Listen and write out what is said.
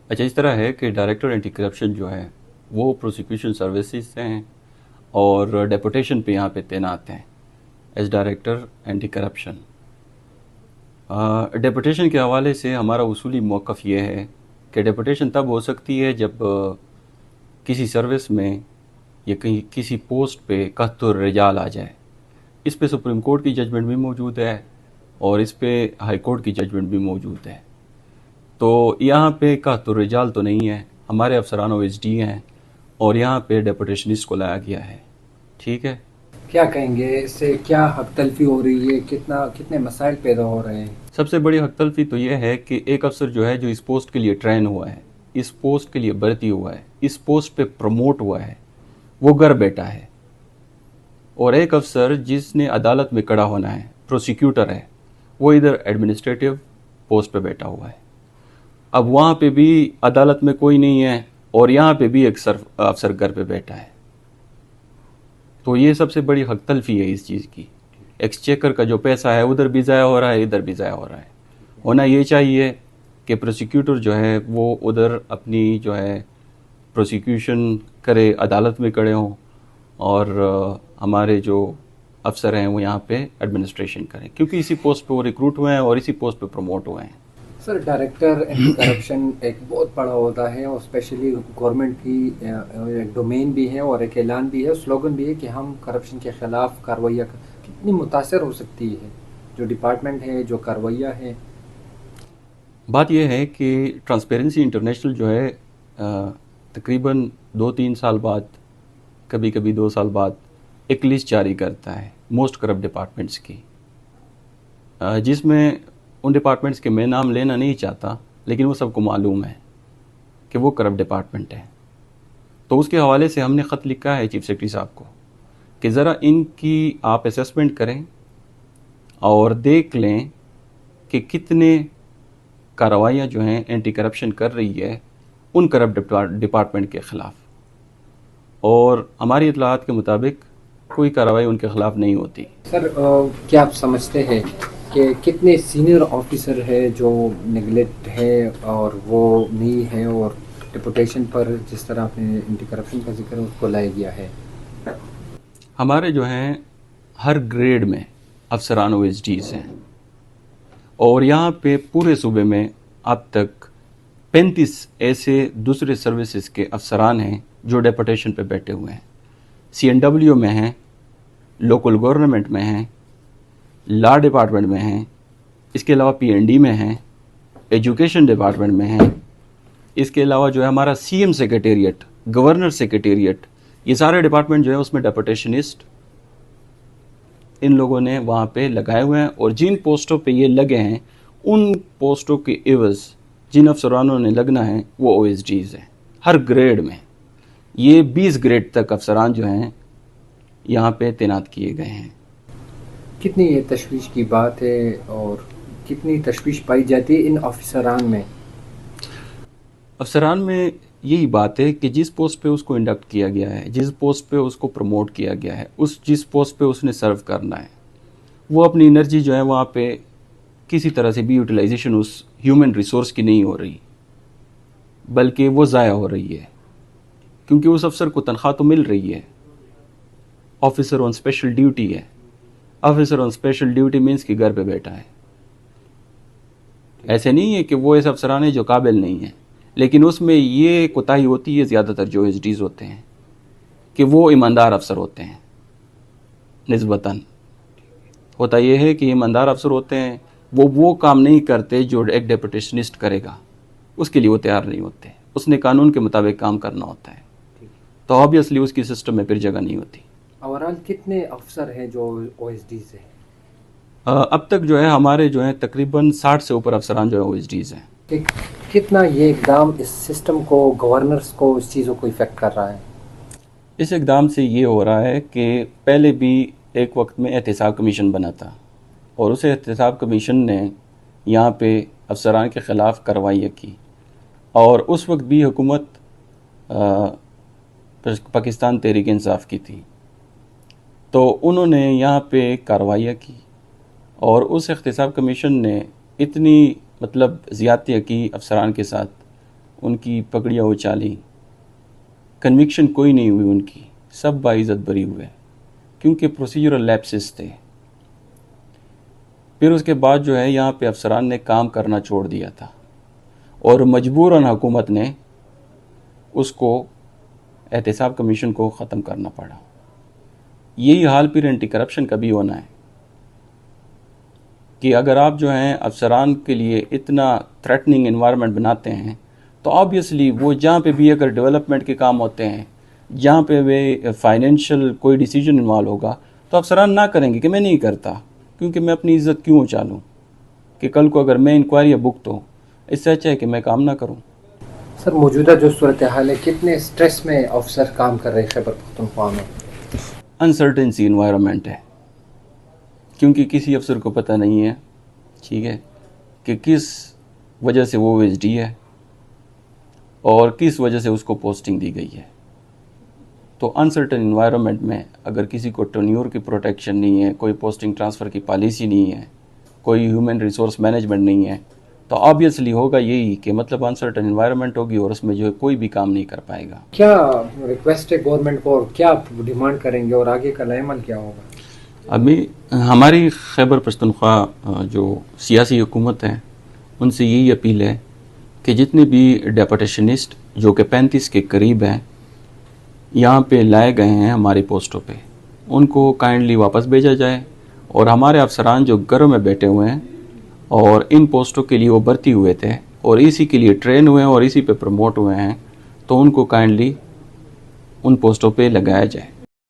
اچھا، اس طرح ہے کہ ڈائریکٹر اینٹی کرپشن جو ہے وہ پروسیکیوشن سروسز سے ہیں اور ڈیپوٹیشن پہ یہاں پہ تعینات ہیں as director anti corruption. Deputation کے حوالے سے ہمارا اصولی موقف یہ ہے کہ ڈیپوٹیشن تب ہو سکتی ہے جب کسی سروس میں یا کہیں کسی پوسٹ پہ قحط الرجال آ جائے۔ اس پہ سپریم کورٹ کی ججمنٹ بھی موجود ہے اور اس پہ ہائی کورٹ کی ججمنٹ بھی موجود ہے۔ تو یہاں پہ قحط الرجال تو نہیں ہے، ہمارے افسران او ایس ڈی ہیں اور یہاں پہ ڈیپوٹیشنسٹ کو لایا گیا ہے۔ ٹھیک ہے، کیا کہیں گے اس سے کیا حق تلفی ہو رہی ہے، کتنے مسائل پیدا ہو رہے ہیں؟ سب سے بڑی حق تلفی تو یہ ہے کہ ایک افسر جو ہے جو اس پوسٹ کے لیے ٹرین ہوا ہے، اس پوسٹ کے لیے بھرتی ہوا ہے، اس پوسٹ پہ پروموٹ ہوا ہے، وہ گھر بیٹھا ہے، اور ایک افسر جس نے عدالت میں کھڑا ہونا ہے، پروسیکیوٹر ہے، وہ ادھر ایڈمنسٹریٹو پوسٹ پہ بیٹھا ہوا ہے۔ اب وہاں پہ بھی عدالت میں کوئی نہیں ہے اور یہاں پہ بھی ایک افسر گھر پہ بیٹھا ہے۔ تو یہ سب سے بڑی حق تلفی ہے اس چیز کی۔ ایکسچیکر کا جو پیسہ ہے ادھر بھی ضائع ہو رہا ہے، ادھر بھی ضائع ہو رہا ہے۔ ہونا یہ چاہیے کہ پروسیکیوٹر جو ہے وہ ادھر اپنی جو ہے پروسیکیوشن کرے، عدالت میں کھڑے ہوں، اور ہمارے جو افسر ہیں وہ یہاں پہ ایڈمنسٹریشن کریں، کیونکہ اسی پوسٹ پہ وہ ریکروٹ ہوئے ہیں اور اسی پوسٹ پہ پروموٹ ہوئے ہیں۔ سر، ڈائریکٹر اینٹی کرپشن ایک بہت بڑا عہدہ ہے اور اسپیشلی گورنمنٹ کی ایک ڈومین بھی ہے اور ایک اعلان بھی ہے، سلوگن بھی ہے کہ ہم کرپشن کے خلاف کارروائیاں کتنی متاثر ہو سکتی ہے جو ڈپارٹمنٹ ہے، جو کارروائیاں ہیں؟ بات یہ ہے کہ ٹرانسپیرنسی انٹرنیشنل جو ہے تقریباً 2-3 سال بعد، کبھی کبھی 2 سال بعد ایک لسٹ جاری کرتا ہے موسٹ کرپٹ ڈپارٹمنٹس کی، جس میں ان ڈپارٹمنٹس کے میں نام لینا نہیں چاہتا لیکن وہ سب کو معلوم ہے کہ وہ کرپٹ ڈپارٹمنٹ ہے۔ تو اس کے حوالے سے ہم نے خط لکھا ہے چیف سیکرٹری صاحب کو کہ ذرا ان کی آپ اسیسمنٹ کریں اور دیکھ لیں کہ کتنے کارروائیاں جو ہیں اینٹی کرپشن کر رہی ہے ان کرپٹ ڈپارٹمنٹ کے خلاف، اور ہماری اطلاعات کے مطابق کوئی کارروائی ان کے خلاف نہیں ہوتی۔ سر، کیا آپ سمجھتے ہیں کہ کتنے سینئر آفیسر ہے جو نگلیکٹ ہے اور وہ نہیں ہے، اور ڈپوٹیشن پر جس طرح آپ نے اینٹی کرپشن کا ذکر اس کو لایا گیا ہے؟ ہمارے جو ہیں ہر گریڈ میں افسران او ایس ڈیز ہیں، اور یہاں پہ پورے صوبے میں اب تک 35 ایسے دوسرے سروسز کے افسران ہیں جو ڈیپوٹیشن پہ بیٹھے ہوئے ہیں۔ سی این ڈبلیو میں ہیں، لوکل گورنمنٹ میں ہیں، لا ڈپارٹمنٹ میں ہیں، اس کے علاوہ پی این ڈی میں ہیں، ایجوکیشن ڈپارٹمنٹ میں ہیں، اس کے علاوہ جو ہے ہمارا C M secretariat, governor secretariat, یہ سارے ڈپارٹمنٹ جو ہے اس میں ڈیپوٹیشنسٹ ان لوگوں نے وہاں پہ لگائے ہوئے ہیں، اور جن پوسٹوں پہ یہ لگے ہیں ان پوسٹوں کے عوض جن افسرانوں نے لگنا ہے وہ او ایس ڈیز ہیں ہر گریڈ میں۔ یہ 20 گریڈ تک افسران جو ہیں یہاں پہ تعینات کیے گئے ہیں۔ کتنی یہ تشویش کی بات ہے اور کتنی تشویش پائی جاتی ہے ان افسران میں؟ افسران میں یہی بات ہے کہ جس پوسٹ پہ اس کو انڈکٹ کیا گیا ہے، جس پوسٹ پہ اس کو پروموٹ کیا گیا ہے، جس پوسٹ پہ اس نے سرو کرنا ہے، وہ اپنی انرجی جو ہے وہاں پہ کسی طرح سے بھی یوٹیلائزیشن اس ہیومن ریسورس کی نہیں ہو رہی، بلکہ وہ ضائع ہو رہی ہے، کیونکہ اس افسر کو تنخواہ تو مل رہی ہے، آفیسر آن اسپیشل ڈیوٹی ہے، آفیسر آن اسپیشل ڈیوٹی مینس کہ گھر پہ بیٹھا ہے۔ ایسے نہیں ہے کہ وہ ایسے افسران ہیں جو قابل نہیں ہیں، لیکن اس میں یہ کوتاہی ہوتی ہے زیادہ تر جو ایس ڈیز ہوتے ہیں کہ وہ ایماندار افسر ہوتے ہیں، نسبتاً ہوتا یہ ہے کہ ایماندار افسر ہوتے ہیں، وہ کام نہیں کرتے جو ایک ڈیپوٹیشنسٹ کرے گا، اس کے لیے وہ تیار نہیں ہوتے، اس نے قانون کے مطابق کام کرنا ہوتا ہے، تو آبویسلی اس کی سسٹم میں پھر جگہ نہیں ہوتی۔ اوورال کتنے افسر ہیں جو او ایس ڈی سے ہیں؟ اب تک جو ہے ہمارے جو ہیں تقریباً 60 سے اوپر افسران جو ہیں او ایس ڈیز ہیں۔ کہ کتنا یہ اقدام اس سسٹم کو، گورنرز کو، اس چیزوں کو افیکٹ کر رہا ہے؟ اس اقدام سے یہ ہو رہا ہے کہ پہلے بھی ایک وقت میں احتساب کمیشن بنا تھا، اور اس احتساب کمیشن نے یہاں پہ افسران کے خلاف کارروائیاں کی، اور اس وقت بھی حکومت پاکستان تحریک انصاف کی تھی، تو انہوں نے یہاں پہ کارروائیاں کی، اور اس احتساب کمیشن نے اتنی زیادتیاں کی افسران کے ساتھ ان کی پگڑیاں اچالی، کنوکشن کوئی نہیں ہوئی ان کی، سب باعزت بری ہوئے کیونکہ پروسیجرل لیپسز تھے۔ پھر اس کے بعد جو ہے یہاں پہ افسران نے کام کرنا چھوڑ دیا تھا اور مجبوراً حکومت نے اس کو احتساب کمیشن کو ختم کرنا پڑا۔ یہی حال پھر اینٹی کرپشن کا بھی ہونا ہے کہ اگر آپ جو ہیں افسران کے لیے اتنا تھریٹننگ انوائرمنٹ بناتے ہیں تو آبویسلی وہ جہاں پہ بھی اگر ڈیولپمنٹ کے کام ہوتے ہیں، جہاں پہ وہ فائنینشیل کوئی ڈیسیجن انوالو ہوگا تو افسران نہ کریں گے کہ میں نہیں کرتا، کیونکہ میں اپنی عزت کیوں اچالوں کہ کل کو اگر میں انکوائری بک تو اس سے اچھا ہے کہ میں کام نہ کروں۔ سر موجودہ جو صورتحال ہے، کتنے سٹریس میں افسر کام کر رہے ہیں خیبر پختونخوا میں؟ انسرٹنسی انوائرمنٹ ہے، کیونکہ کسی افسر کو پتہ نہیں ہے، ٹھیک ہے، کہ کس وجہ سے وہ ایس ڈی ہے اور کس وجہ سے اس کو پوسٹنگ دی گئی ہے۔ تو انسرٹن انوائرمنٹ میں اگر کسی کو ٹینیور کی پروٹیکشن نہیں ہے، کوئی پوسٹنگ ٹرانسفر کی پالیسی نہیں ہے، کوئی ہیومن ریسورس مینجمنٹ نہیں ہے، تو آبویسلی ہوگا یہی کہ مطلب انسرٹن انوائرمنٹ ہوگی اور اس میں جو ہے کوئی بھی کام نہیں کر پائے گا۔ کیا ریکویسٹ ہے گورنمنٹ کو اور کیا ڈیمانڈ کریں گے اور آگے کا عمل کیا ہوگا؟ ابھی ہماری خیبر پختونخوا جو سیاسی حکومت ہے ان سے یہی اپیل ہے کہ جتنے بھی ڈیپوٹیشنسٹ جو کہ 35 کے قریب ہیں یہاں پہ لائے گئے ہیں ہماری پوسٹوں پہ، ان کو کائنڈلی واپس بھیجا جائے، اور ہمارے افسران جو گھروں میں بیٹھے ہوئے ہیں اور ان پوسٹوں کے لیے وہ بھرتی ہوئے تھے اور اسی کے لیے ٹرین ہوئے ہیں اور اسی پہ پروموٹ ہوئے ہیں، تو ان کو کائنڈلی ان پوسٹوں پہ لگایا جائے۔